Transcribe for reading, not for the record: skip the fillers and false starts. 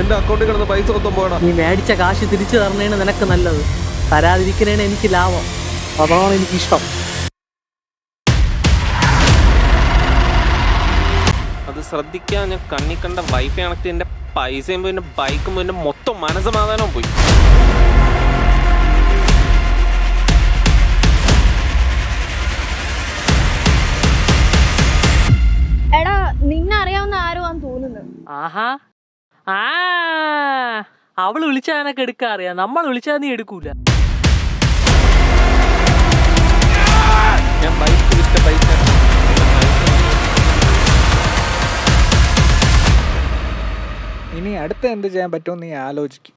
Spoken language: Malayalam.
എന്റെ അക്കൗണ്ടിൽ കിടന്ന് പൈസ മൊത്തം പോകണം. നീ മേടിച്ച കാശ് തിരിച്ചു തരണേണ് നിനക്ക് നല്ലത്, തരാതിരിക്കണേണ് എനിക്ക് ലാഭം. അതാണ് എനിക്കിഷ്ടം. അത് ശ്രദ്ധിക്കാൻ ഞാൻ കണ്ണി കണ്ട വൈഫൈ കണക്ട് എൻ്റെ പൈസയും പോയി, എൻ്റെ ബൈക്കും പോയി, എൻ്റെ മൊത്തം മനസ്സമാധാനവും പോയി. എടാ നിന്നെ അറിയാവുന്ന ആരോ ആന്ന് തോന്നുന്നു. ആഹാ, ആ അവള് വിളിച്ചാൽ എനക്ക് എടുക്കാൻ അറിയാം, നമ്മൾ വിളിച്ചാൽ നീ എടുക്കൂല. ഞാൻ ബൈക്ക് വിറ്റ പൈസ ഇനി അടുത്ത എന്ത് ചെയ്യാൻ പറ്റുമെന്ന് നീ ആലോചിക്കും.